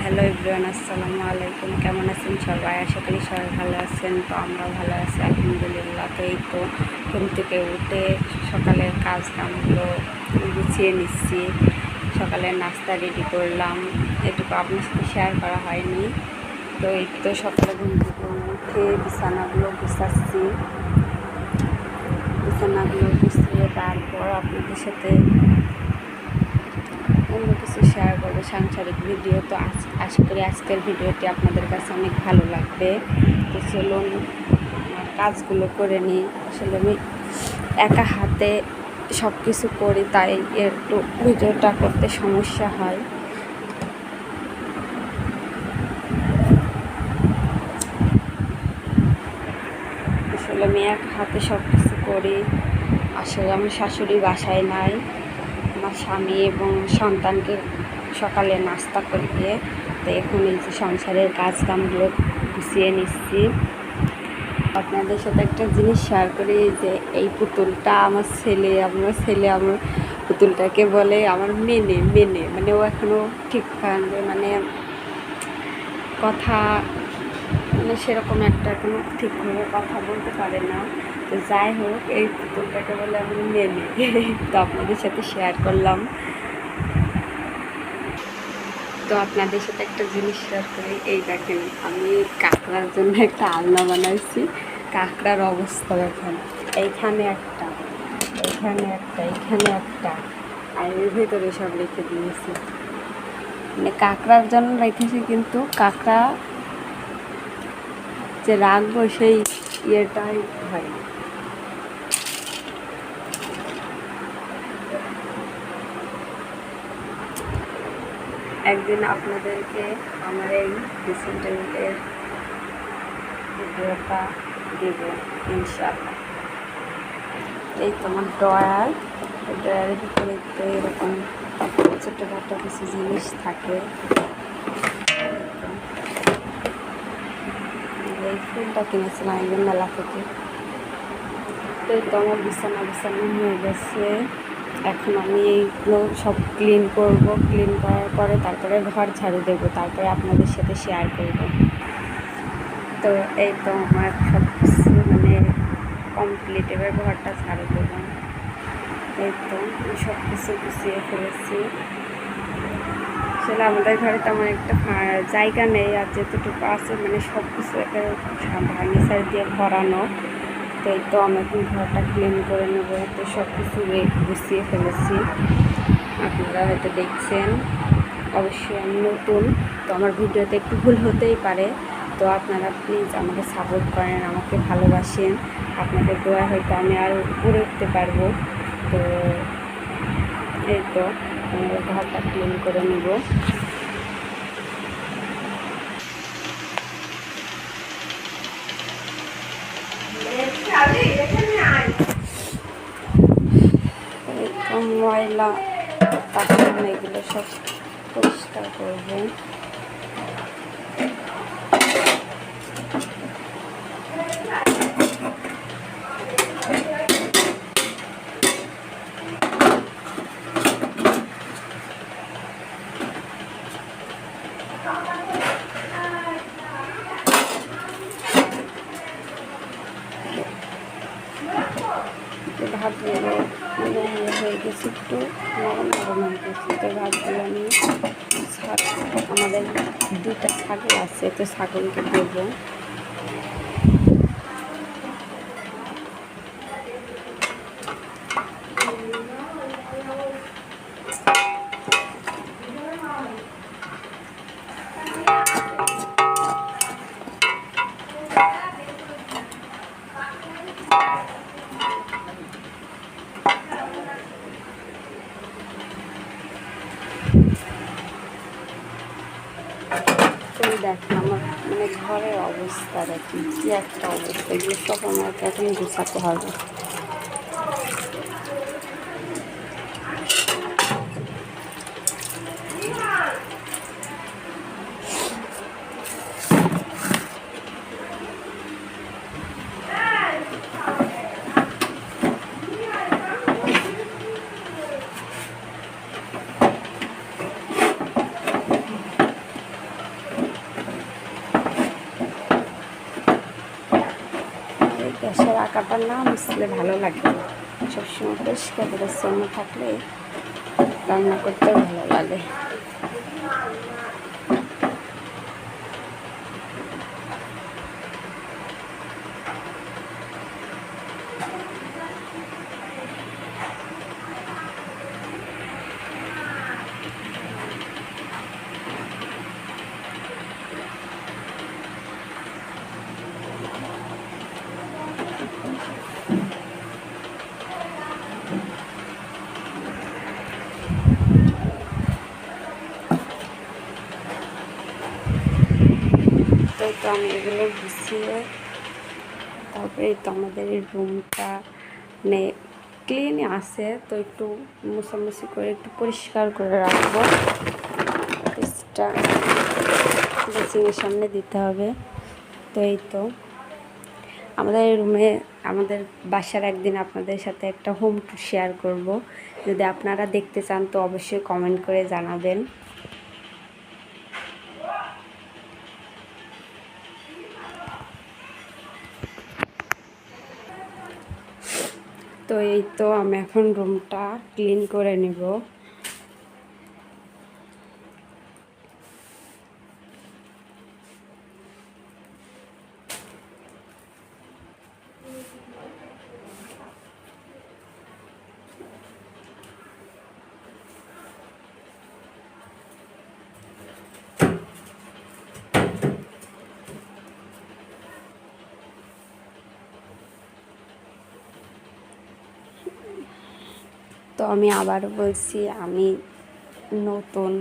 Hello everyone, আসসালামু আলাইকুম। কেমন আছেন সবাই? আশা করি সবাই ভালো আছেন। তো আমরা ভালো আছি আলহামদুলিল্লাহ। তো এই তো ঘুম থেকে উঠে সকালের কাজ কামগুলো গুছিয়ে নিচ্ছি। সকালের নাস্তা রেডি করলাম, এটুকু আপনার সাথে শেয়ার করা হয়নি। তো এই তো সকালে ঘুম থেকে উঠে বিছানাগুলো গুছাচ্ছি। বিছানাগুলো গুছিয়ে তারপর আপনাদের সাথে অন্য কিছু শেয়ার করবো, সাংসারিক ভিডিও। তো আশা করি আজকের ভিডিওটি আপনাদের কাছে অনেক ভালো লাগবে। তো চলুন কাজগুলো করে নিই। আসলে আমি একা হাতে সব কিছু করি, তাই একটু ভিডিওটা করতে সমস্যা হয়। আসলে আমি একা হাতে সব কিছু করি। আসলে আমার শাশুড়ি বাসায় নাই, আমার স্বামী এবং সন্তানকে সকালে নাস্তা করিয়ে তো এখন এই যে সংসারের কাজ কামগুলো গুছিয়ে নিচ্ছি। আপনাদের সাথে একটা জিনিস শেয়ার করি যে এই পুতুলটা আমার ছেলে আমার পুতুলটাকে বলে আমার মেনে মানে ও এখনও ঠিকভাবে মানে কথা মানে সেরকম একটা কোনো ঠিকভাবে কথা বলতে পারে না। তো যাই হোক, এই পুতুলটাকে বলে আমি মেনে তো আপনাদের সাথে শেয়ার করলাম। তো আপনাদের সাথে একটা জিনিস শেয়ার করি। এই দেখেন, আমি কাঁকড়ার জন্য একটা আলনা বানাইছি। কাঁকড়ার অবস্থা দেখেন, এইখানে একটা, এইখানে একটা, এইখানে একটা, আর এর ভিতরে সব রেখে দিয়েছি। মানে কাঁকড়ার জন্য রেখেছি, কিন্তু কাঁকড়া যে রাখবো সেই ইয়েটাই হয় না। একদিন আপনাদেরকে আমার এই ড্রেসিং টেবিলের ভিডিওটা দেবো ইনশাআল্লাহ। এই তোমার ড্রয়ারের ভিতরে তো এরকম ছোটোখাটো কিছু জিনিস থাকে। এই ফুলটা কিনেছিলাম একদিন মেলা থেকে। তো এই তো আমার বিছানা হয়ে গেছে। এখন আমি এইগুলো সব ক্লিন করব। ক্লিন করার পরে তারপরে ঘর ঝাড়ু দেবো, তারপরে আপনাদের সাথে শেয়ার করব। তো এই তো আমার সব কিছু মানে কমপ্লিট। এবার ঘরটা ঝাড়ু দেবো। এই তো সব কিছু গুছিয়ে ফেলেছি। আসলে আমাদের ঘরে তেমন একটা জায়গা নেই, আর যেতটুকু আছে মানে সব কিছু একটা ফার্নিচার দিয়ে ভরানো। তো এই তো আমি এখন ঘরটা ক্লিন করে নেবো। তো সব কিছু গুছিয়ে ফেলেছি, আপনারা হয়তো দেখছেন। অবশ্যই আমি নতুন, তো আমার ভিডিওতে একটু ভুল হতেই পারে। তো আপনারা প্লিজ আমাকে সাপোর্ট করেন, আমাকে ভালোবাসেন। আপনাদের দোয়া হয়তো আমি আর উপরে উঠতে পারবো। তো এই তো ঘরটা ক্লিন করে নেব। ময়লা পাখি এগুলো সব পরিষ্কার করবো। ভাতগুলো মানে হয়ে গেছে, একটু নরম হয়ে গেছে। তো ভাতগুলো আমি আমাদের দুটা ছাগল আছে, তো ছাগলকে দেবো। দেখেন আমার মানে ঘরের অবস্থা দেখেন, কি একটা অবস্থা। এগুলো সব আমাকে এখন গুছাতে হবে। কাটা না মুছলে ভালো লাগে। সবসময় পরিষ্কার পরিচ্ছন্ন থাকলে রান্না করতে ভালো লাগে। তো আমি এগুলো গুছিয়ে তারপরে তো আমাদের এই রুমটা মানে ক্লিন আছে, তো একটু মোছামুছি করে একটু পরিষ্কার করে রাখবো। বেসিংয়ের সামনে দিতে হবে। তো এই তো আমাদের রুমে আমাদের বাসার একদিন আপনাদের সাথে একটা হোম ট্যুর শেয়ার করব। যদি আপনারা দেখতে চান তো অবশ্যই কমেন্ট করে জানাবেন। তো এই তো আমি এখন রুমটা ক্লিন করে নেব। তো আমি আবারও বলছি, আমি নতুন,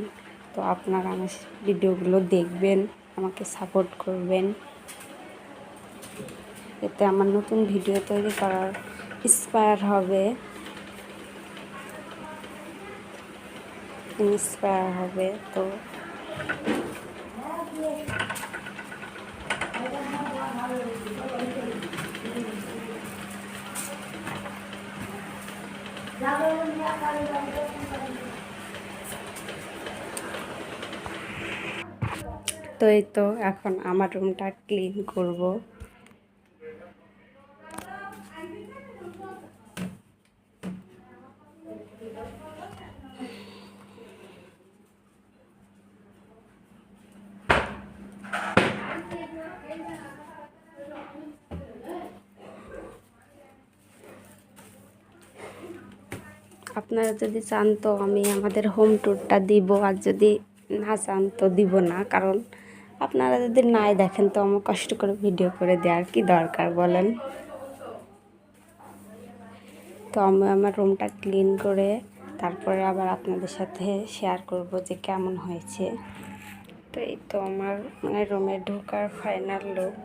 তো আপনারা আমার ভিডিওগুলো দেখবেন, আমাকে সাপোর্ট করবেন, এতে আমার নতুন ভিডিও তৈরি করার ইন্সপায়ার হবে। তো তো এই তো এখন আমার রুমটা ক্লিন করব। আপনারা যদি চান তো আমি আমাদের হোম ট্যুরটা দিব, আর যদি না চান তো দিব না, কারণ আপনারা যদি নাই দেখেন তো আমার কষ্ট করে ভিডিও করে দেওয়ার কি দরকার বলেন। তো আমি আমার রুমটা ক্লিন করে তারপরে আবার আপনাদের সাথে শেয়ার করব যে কেমন হয়েছে। তো এই তো আমার মানে রুমে ঢোকার ফাইনাল লুক।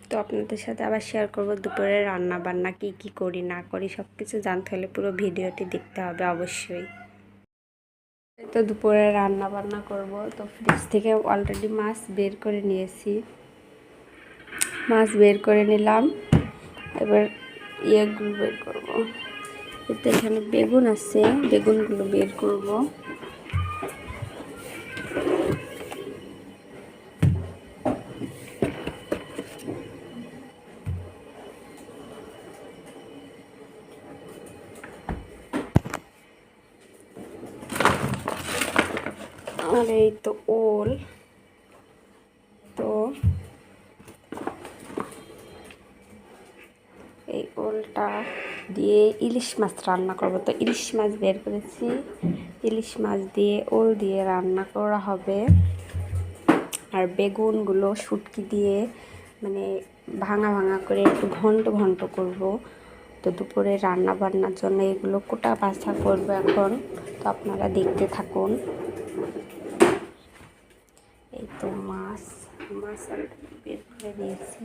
তো আপনাদের সাথে আবার শেয়ার করব দুপুরে রান্না বান্না কি করি না করি সব কিছু জানতে হলে পুরো ভিডিওটি দেখতে হবে অবশ্যই। তো দুপুরে রান্না বান্না করব। তো ফ্রিজ থেকে অলরেডি মাছ বের করে নিয়েছি, মাছ বের করে নিলাম। এবার ইয়েগুলো বের করব। এতে এখানে বেগুন আছে, বেগুনগুলো বের করব। আর এই তো ওল, তো এই ওলটা দিয়ে ইলিশ মাছ রান্না করব। তো ইলিশ মাছ বের করেছি, ইলিশ মাছ দিয়ে ওল দিয়ে রান্না করা হবে। আর বেগুনগুলো শুটকি দিয়ে মানে ভাঙা ভাঙা করে একটু ঘন্ট ঘন্ট করব। তো দুপুরে রান্না বান্নার জন্য এগুলো কোটা বাছা করবো এখন। তো আপনারা দেখতে থাকুন। এই তো মাছ মাছ বের করে দিয়েছি।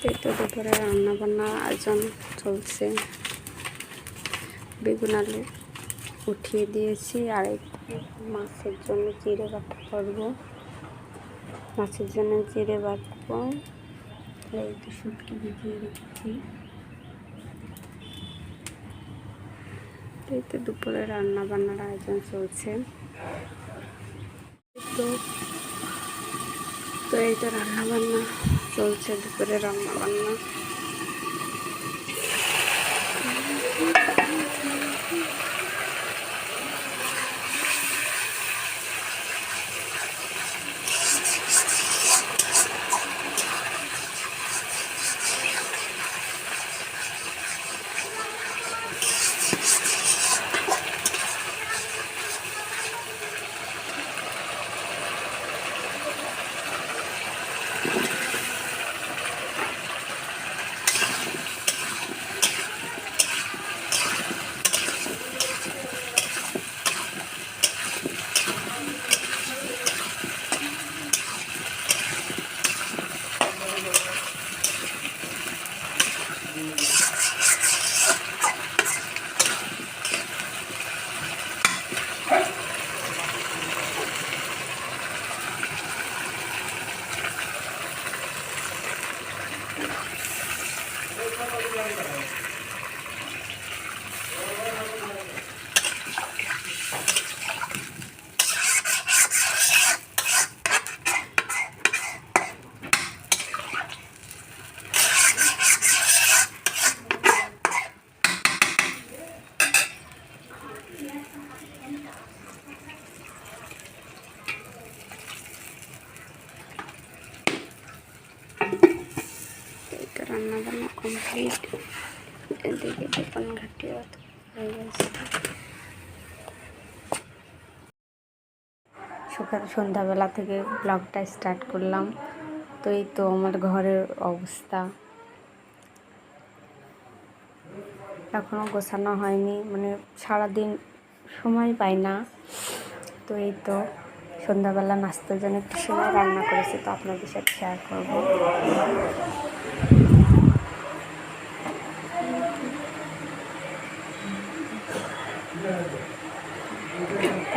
এই তো দুপুরে রান্না বান্নার আয়োজন চলছে। বেগুন আলু উঠিয়ে দিয়েছি, আর মাছের জন্য জিরে বাটা করব। মাছের জন্য জিরে বাটবো। এই তো শুটকি ভিজিয়ে রেখেছি। এই তো দুপুরে রান্না বান্নার আয়োজন চলছে। তো এই তো রান্না বান্না চলছে, দুপুরে রান্না বান্না। রান্না বান্না কমপ্লিট। এদিকে দোকান ঘাটি হয়ে গেছে। সন্ধ্যাবেলা থেকে ব্লগটা স্টার্ট করলাম। তো এই তো আমার ঘরের অবস্থা, এখনও গোছানো হয়নি, মানে সারাদিন সময় পাই না। তো এই তো সন্ধ্যাবেলা নাস্তার জন্য একটু সময় রান্না করেছি, তো আপনাদের সাথে শেয়ার করবো।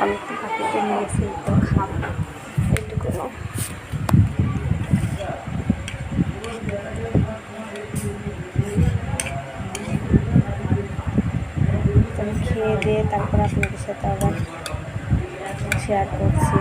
আমি তো পাখিকে নিয়েছি, তো খাবো এইটুকু। আমি খেয়ে দিয়ে তারপর আপনাদের সাথে আবার শেয়ার করছি।